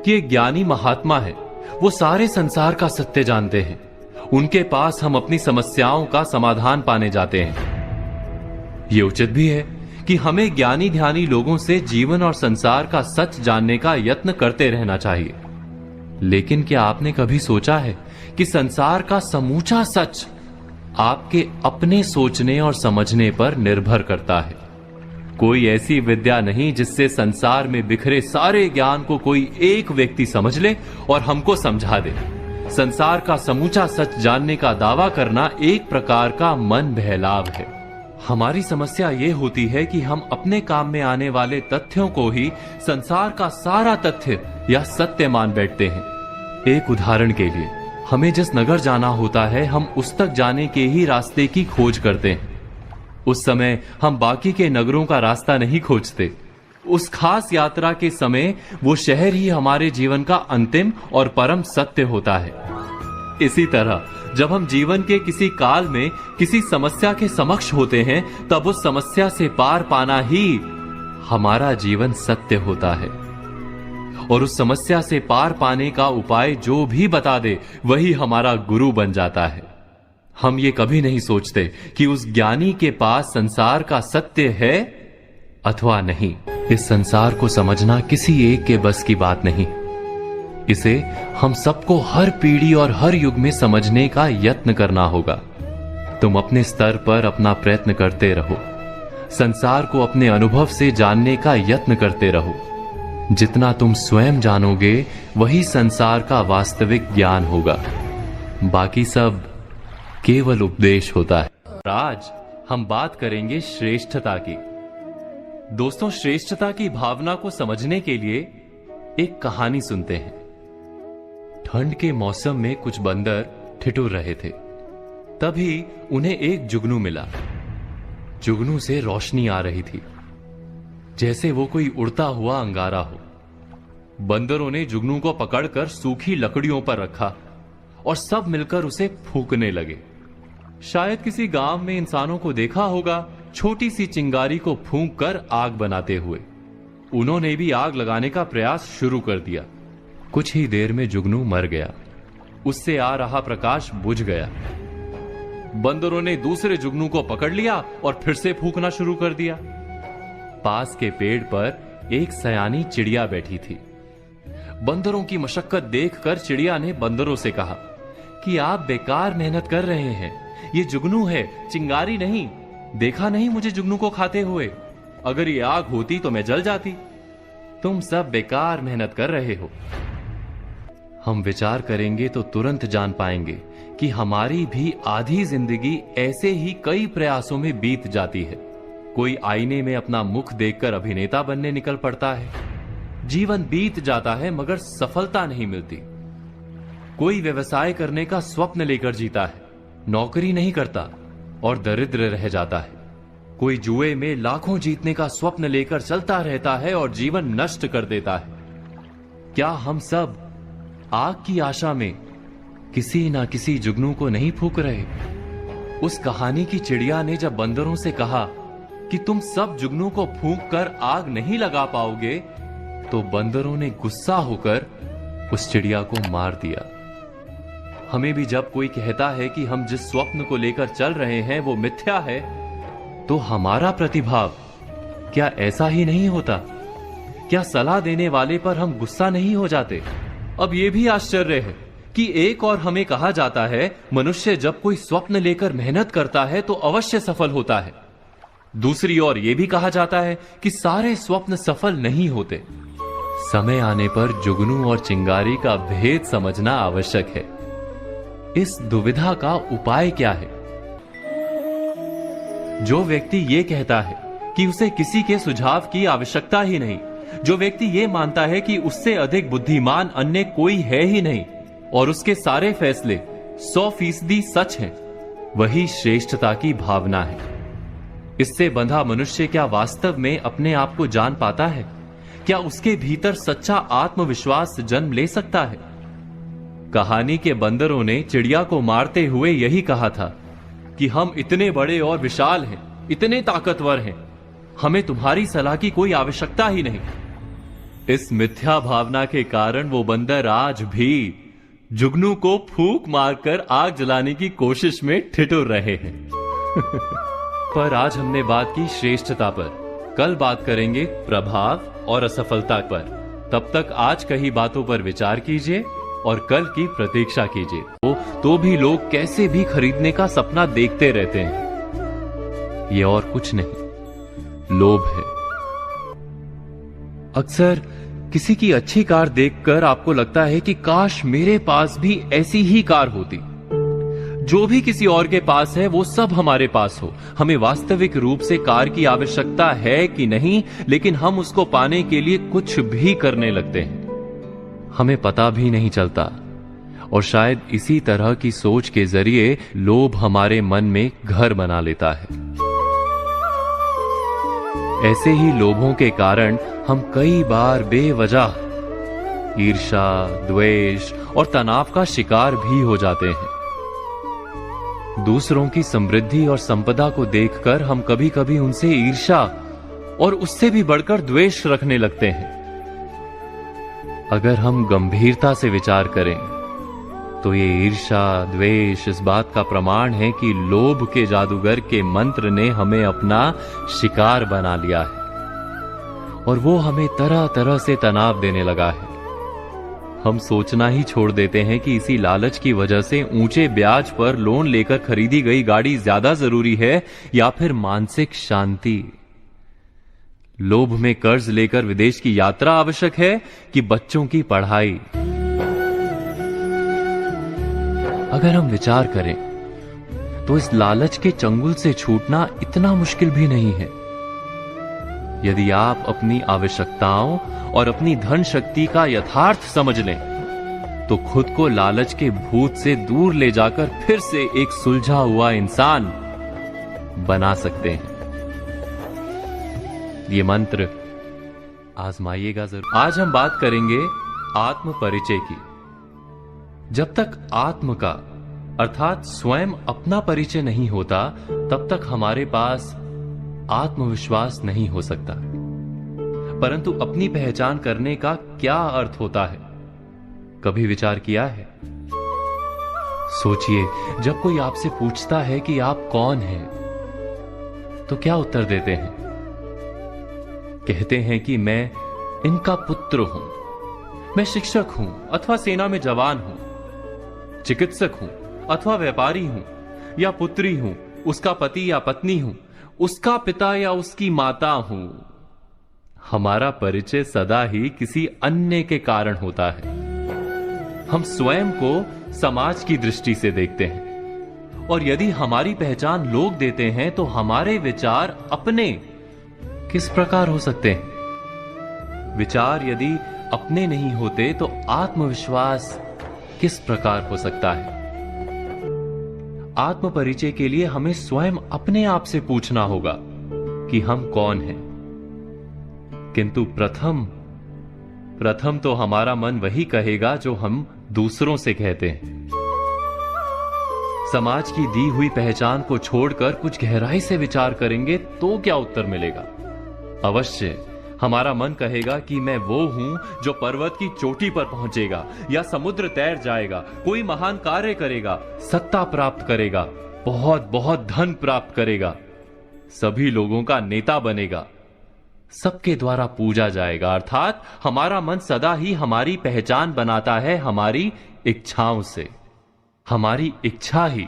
कि एक ज्ञानी महात्मा है, वो सारे संसार का सत्य जानते हैं, उनके पास हम अपनी समस्याओं का समाधान पाने जाते हैं। ये उचित भी है कि हमें ज्ञानी ध्यानी लोगों से जीवन और संसार का सच जानने का यत्न करते रहना चाहिए। लेकिन क्या आपने कभी सोचा है कि संसार का समूचा सच आपके अपने सोचने और समझने पर निर्भर करता है? कोई ऐसी विद्या नहीं जिससे संसार में बिखरे सारे ज्ञान को कोई एक व्यक्ति समझ ले और हमको समझा दे। संसार का समूचा सच जानने का दावा करना एक प्रकार का मन बहलाव है। हमारी समस्या ये होती है कि हम अपने काम में आने वाले तथ्यों को ही संसार का सारा तथ्य या सत्य मान बैठते हैं। एक उदाहरण के लिए, हमें जिस नगर जाना होता है, हम उस तक जाने के ही रास्ते की खोज करते हैं। उस समय हम बाकी के नगरों का रास्ता नहीं खोजते। उस खास यात्रा के समय वो शहर ही हमारे जीवन का अंतिम और परम सत्य होता है। इसी तरह जब हम जीवन के किसी काल में किसी समस्या के समक्ष होते हैं, तब उस समस्या से पार पाना ही हमारा जीवन सत्य होता है, और उस समस्या से पार पाने का उपाय जो भी बता दे वही हमारा गुरु बन जाता है। हम ये कभी नहीं सोचते कि उस ज्ञानी के पास संसार का सत्य है अथवा नहीं। इस संसार को समझना किसी एक के बस की बात नहीं। इसे हम सबको हर पीढ़ी और हर युग में समझने का यत्न करना होगा। तुम अपने स्तर पर अपना प्रयत्न करते रहो, संसार को अपने अनुभव से जानने का यत्न करते रहो। जितना तुम स्वयं जानोगे वही संसार का वास्तविक ज्ञान होगा, बाकी सब केवल उपदेश होता है। आज हम बात करेंगे श्रेष्ठता की। दोस्तों, श्रेष्ठता की भावना को समझने के लिए एक कहानी सुनते हैं। ठंड के मौसम में कुछ बंदर ठिठुर रहे थे। तभी उन्हें एक जुगनू मिला। जुगनू से रोशनी आ रही थी, जैसे वो कोई उड़ता हुआ अंगारा हो। बंदरों ने जुगनू को पकड़कर सूखी लकड़ियों पर रखा और सब मिलकर उसे फूंकने लगे। शायद किसी गांव में इंसानों को देखा होगा छोटी सी चिंगारी को फूंक कर आग बनाते हुए। उन्होंने भी आग लगाने का प्रयास शुरू कर दिया। कुछ ही देर में जुगनू मर गया। उससे आ रहा प्रकाश बुझ गया। बंदरों ने दूसरे जुगनू को पकड़ लिया और फिर से फूंकना शुरू कर दिया। पास के पेड़ पर एक सयानी चिड़िया बैठी थी। बंदरों की मशक्कत देखकर चिड़िया ने बंदरों से कहा कि आप बेकार मेहनत कर रहे हैं, ये जुगनू है, चिंगारी नहीं। देखा नहीं मुझे जुगनू को खाते हुए? अगर ये आग होती तो मैं जल जाती। तुम सब बेकार मेहनत कर रहे हो। हम विचार करेंगे तो तुरंत जान पाएंगे कि हमारी भी आधी जिंदगी ऐसे ही कई प्रयासों में बीत जाती है। कोई आईने में अपना मुख देखकर अभिनेता बनने निकल पड़ता है। जीवन बीत जाता है मगर सफलता नहीं मिलती। कोई व्यवसाय करने का स्वप्न लेकर जीता है, नौकरी नहीं करता और दरिद्र रह जाता है। कोई जुए में लाखों जीतने का स्वप्न लेकर चलता रहता है और जीवन नष्ट कर देता है। क्या हम सब आग की आशा में किसी ना किसी जुगनू को नहीं फूंक रहे? उस कहानी की चिड़िया ने जब बंदरों से कहा कि तुम सब जुगनू को फूंक कर आग नहीं लगा पाओगे, तो बंदरों ने गुस्सा होकर उस चिड़िया को मार दिया। हमें भी जब कोई कहता है कि हम जिस स्वप्न को लेकर चल रहे हैं वो मिथ्या है, तो हमारा प्रतिभाव क्या ऐसा ही नहीं होता? क्या सलाह देने वाले पर हम गुस्सा नहीं हो जाते? अब यह भी आश्चर्य है कि एक और हमें कहा जाता है मनुष्य जब कोई स्वप्न लेकर मेहनत करता है तो अवश्य सफल होता है। दूसरी ओर यह भी कहा जाता है कि सारे स्वप्न सफल नहीं होते। समय आने पर जुगनू और चिंगारी का भेद समझना आवश्यक है। इस दुविधा का उपाय क्या है? जो व्यक्ति ये कहता है कि उसे किसी के सुझाव की आवश्यकता ही नहीं, जो व्यक्ति ये मानता है कि उससे अधिक बुद्धिमान अन्य कोई है ही नहीं और उसके सारे फैसले 100% सच हैं, वही श्रेष्ठता की भावना है। इससे बंधा मनुष्य क्या वास्तव में अपने आप को जान पाता है? क्या उसके भीतर सच्चा आत्मविश्वास जन्म ले सकता है? कहानी के बंदरों ने चिड़िया को मारते हुए यही कहा था कि हम इतने बड़े और विशाल हैं, इतने ताकतवर हैं, हमें तुम्हारी सलाह की कोई आवश्यकता ही नहीं। इस मिथ्या भावना के कारण वो बंदर आज भी जुगनू को फूंक मारकर आग जलाने की कोशिश में ठिठुर रहे हैं। पर आज हमने बात की श्रेष्ठता पर, कल बात करेंगे प्रभाव और असफलता पर। तब तक आज कही बातों पर विचार कीजिए और कल की प्रतीक्षा कीजिए। तो भी लोग कैसे भी खरीदने का सपना देखते रहते हैं। ये और कुछ नहीं, लोभ है। अक्सर किसी की अच्छी कार देखकर आपको लगता है कि काश मेरे पास भी ऐसी ही कार होती। जो भी किसी और के पास है वो सब हमारे पास हो। हमें वास्तविक रूप से कार की आवश्यकता है कि नहीं, लेकिन हम उसको पाने के लिए कुछ भी करने लगते हैं। हमें पता भी नहीं चलता। और शायद इसी तरह की सोच के जरिए लोभ हमारे मन में घर बना लेता है। ऐसे ही लोभों के कारण हम कई बार बेवजह ईर्ष्या, द्वेष और तनाव का शिकार भी हो जाते हैं। दूसरों की समृद्धि और संपदा को देखकर हम कभी कभी उनसे ईर्ष्या और उससे भी बढ़कर द्वेष रखने लगते हैं। अगर हम गंभीरता से विचार करें तो ये ईर्ष्या, द्वेष इस बात का प्रमाण है कि लोभ के जादूगर के मंत्र ने हमें अपना शिकार बना लिया है और वो हमें तरह तरह से तनाव देने लगा है। हम सोचना ही छोड़ देते हैं कि इसी लालच की वजह से ऊंचे ब्याज पर लोन लेकर खरीदी गई गाड़ी ज्यादा जरूरी है या फिर मानसिक शांति। लोभ में कर्ज लेकर विदेश की यात्रा आवश्यक है कि बच्चों की पढ़ाई। अगर हम विचार करें तो इस लालच के चंगुल से छूटना इतना मुश्किल भी नहीं है। यदि आप अपनी आवश्यकताओं और अपनी धन शक्ति का यथार्थ समझ लें तो खुद को लालच के भूत से दूर ले जाकर फिर से एक सुलझा हुआ इंसान बना सकते हैं। ये मंत्र आजमाइएगा जरूर। आज हम बात करेंगे आत्म परिचय की। जब तक आत्म का अर्थात स्वयं अपना परिचय नहीं होता तब तक हमारे पास आत्मविश्वास नहीं हो सकता। परंतु अपनी पहचान करने का क्या अर्थ होता है, कभी विचार किया है? सोचिए, जब कोई आपसे पूछता है कि आप कौन हैं, तो क्या उत्तर देते हैं? कहते हैं कि मैं इनका पुत्र हूं, मैं शिक्षक हूं अथवा सेना में जवान हूं, चिकित्सक हूं अथवा व्यापारी हूं, या पुत्री हूं, उसका पति या पत्नी हूं, उसका पिता या उसकी माता हूं। हमारा परिचय सदा ही किसी अन्य के कारण होता है। हम स्वयं को समाज की दृष्टि से देखते हैं, और यदि हमारी पहचान लोग देते हैं तो हमारे विचार अपने किस प्रकार हो सकते हैं? विचार यदि अपने नहीं होते तो आत्मविश्वास किस प्रकार हो सकता है? आत्म परिचय के लिए हमें स्वयं अपने आप से पूछना होगा कि हम कौन हैं। किंतु प्रथम तो हमारा मन वही कहेगा जो हम दूसरों से कहते हैं। समाज की दी हुई पहचान को छोड़कर कुछ गहराई से विचार करेंगे तो क्या उत्तर मिलेगा? अवश्य हमारा मन कहेगा कि मैं वो हूं जो पर्वत की चोटी पर पहुंचेगा या समुद्र तैर जाएगा, कोई महान कार्य करेगा, सत्ता प्राप्त करेगा, बहुत बहुत धन प्राप्त करेगा, सभी लोगों का नेता बनेगा, सबके द्वारा पूजा जाएगा। अर्थात हमारा मन सदा ही हमारी पहचान बनाता है हमारी इच्छाओं से। हमारी इच्छा ही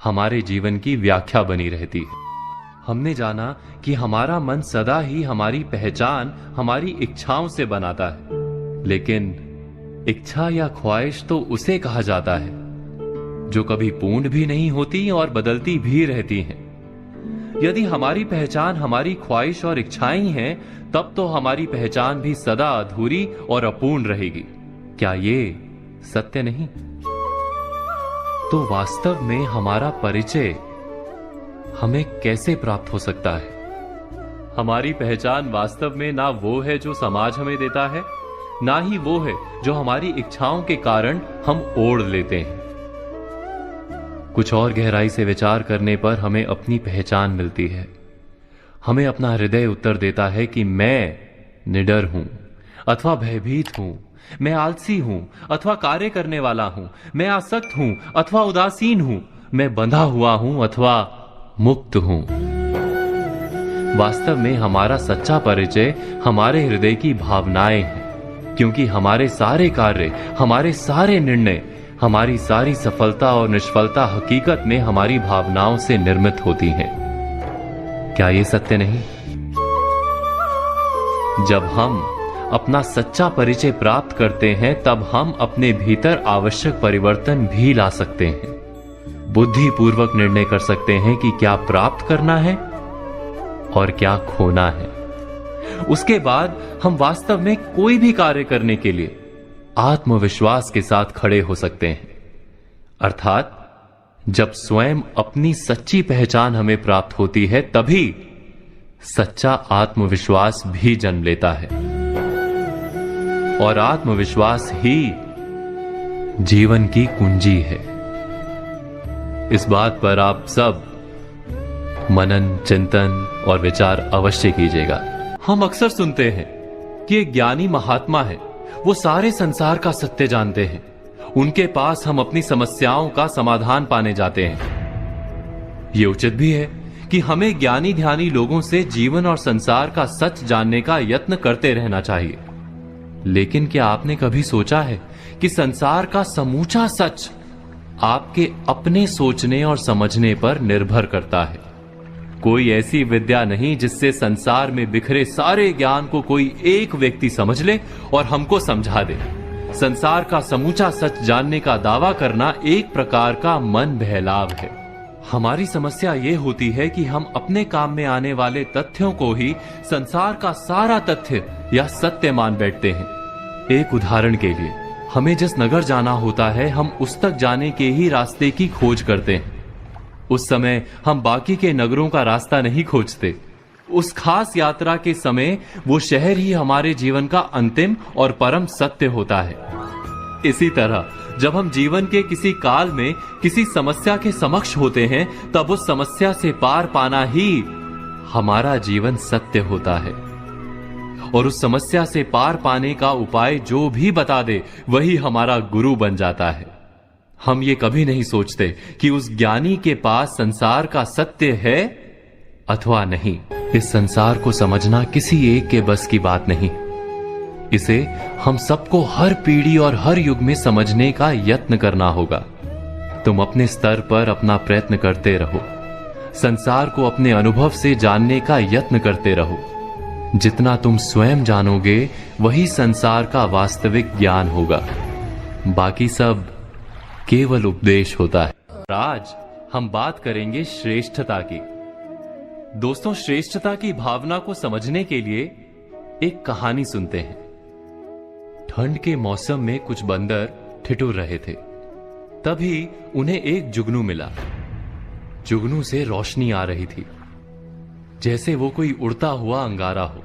हमारे जीवन की व्याख्या बनी रहती है। हमने जाना कि हमारा मन सदा ही हमारी पहचान हमारी इच्छाओं से बनाता है, लेकिन इच्छा या ख्वाहिश तो उसे कहा जाता है जो कभी पूर्ण भी नहीं होती और बदलती भी रहती हैं। यदि हमारी पहचान हमारी ख्वाहिश और इच्छाएं हैं, तब तो हमारी पहचान भी सदा अधूरी और अपूर्ण रहेगी। क्या ये सत्य नहीं? तो वास्तव में हमारा परिचय हमें कैसे प्राप्त हो सकता है? हमारी पहचान वास्तव में ना वो है जो समाज हमें देता है, ना ही वो है जो हमारी इच्छाओं के कारण हम ओढ़ लेते हैं। कुछ और गहराई से विचार करने पर हमें अपनी पहचान मिलती है। हमें अपना हृदय उत्तर देता है कि मैं निडर हूं अथवा भयभीत हूं, मैं आलसी हूं अथवा कार्य करने वाला हूं, मैं आसक्त हूं अथवा उदासीन हूं, मैं बंधा हुआ हूं अथवा मुक्त हूं। वास्तव में हमारा सच्चा परिचय हमारे हृदय की भावनाएं हैं, क्योंकि हमारे सारे कार्य, हमारे सारे निर्णय, हमारी सारी सफलता और निष्फलता हकीकत में हमारी भावनाओं से निर्मित होती हैं। क्या ये सत्य नहीं? जब हम अपना सच्चा परिचय प्राप्त करते हैं, तब हम अपने भीतर आवश्यक परिवर्तन भी ला सकते हैं। बुद्धि पूर्वक निर्णय कर सकते हैं कि क्या प्राप्त करना है और क्या खोना है। उसके बाद हम वास्तव में कोई भी कार्य करने के लिए आत्मविश्वास के साथ खड़े हो सकते हैं। अर्थात जब स्वयं अपनी सच्ची पहचान हमें प्राप्त होती है, तभी सच्चा आत्मविश्वास भी जन्म लेता है, और आत्मविश्वास ही जीवन की कुंजी है। इस बात पर आप सब मनन, चिंतन और विचार अवश्य कीजिएगा। हम अक्सर सुनते हैं कि एक ज्ञानी महात्मा है, वो सारे संसार का सत्य जानते हैं, उनके पास हम अपनी समस्याओं का समाधान पाने जाते हैं। ये उचित भी है कि हमें ज्ञानी ध्यानी लोगों से जीवन और संसार का सच जानने का यत्न करते रहना चाहिए। लेकिन क्या आपने कभी सोचा है कि संसार का समूचा सच आपके अपने सोचने और समझने पर निर्भर करता है? कोई ऐसी विद्या नहीं जिससे संसार में बिखरे सारे ज्ञान को कोई एक व्यक्ति समझ ले और हमको समझा दे। संसार का समूचा सच जानने का दावा करना एक प्रकार का मन बहलाव है। हमारी समस्या यह होती है कि हम अपने काम में आने वाले तथ्यों को ही संसार का सारा तथ्य या सत्य मान बैठते हैं। एक उदाहरण के लिए, हमें जिस नगर जाना होता है, हम उस तक जाने के ही रास्ते की खोज करते हैं। उस समय हम बाकी के नगरों का रास्ता नहीं खोजते। उस खास यात्रा के समय वो शहर ही हमारे जीवन का अंतिम और परम सत्य होता है। इसी तरह जब हम जीवन के किसी काल में किसी समस्या के समक्ष होते हैं, तब उस समस्या से पार पाना ही हमारा जीवन सत्य होता है, और उस समस्या से पार पाने का उपाय जो भी बता दे वही हमारा गुरु बन जाता है। हम ये कभी नहीं सोचते कि उस ज्ञानी के पास संसार का सत्य है अथवा नहीं। इस संसार को समझना किसी एक के बस की बात नहीं। इसे हम सबको हर पीढ़ी और हर युग में समझने का यत्न करना होगा। तुम अपने स्तर पर अपना प्रयत्न करते रहो, संसार को अपने अनुभव से जानने का यत्न करते रहो। जितना तुम स्वयं जानोगे वही संसार का वास्तविक ज्ञान होगा, बाकी सब केवल उपदेश होता है। आज हम बात करेंगे श्रेष्ठता की। दोस्तों, श्रेष्ठता की भावना को समझने के लिए एक कहानी सुनते हैं। ठंड के मौसम में कुछ बंदर ठिठुर रहे थे। तभी उन्हें एक जुगनू मिला। जुगनू से रोशनी आ रही थी, जैसे वो कोई उड़ता हुआ अंगारा हो।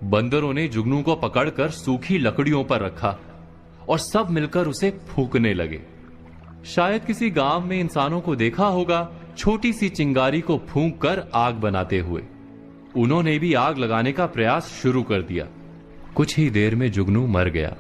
बंदरों ने जुगनू को पकड़कर सूखी लकड़ियों पर रखा और सब मिलकर उसे फूंकने लगे। शायद किसी गांव में इंसानों को देखा होगा छोटी सी चिंगारी को फूंककर आग बनाते हुए। उन्होंने भी आग लगाने का प्रयास शुरू कर दिया। कुछ ही देर में जुगनू मर गया।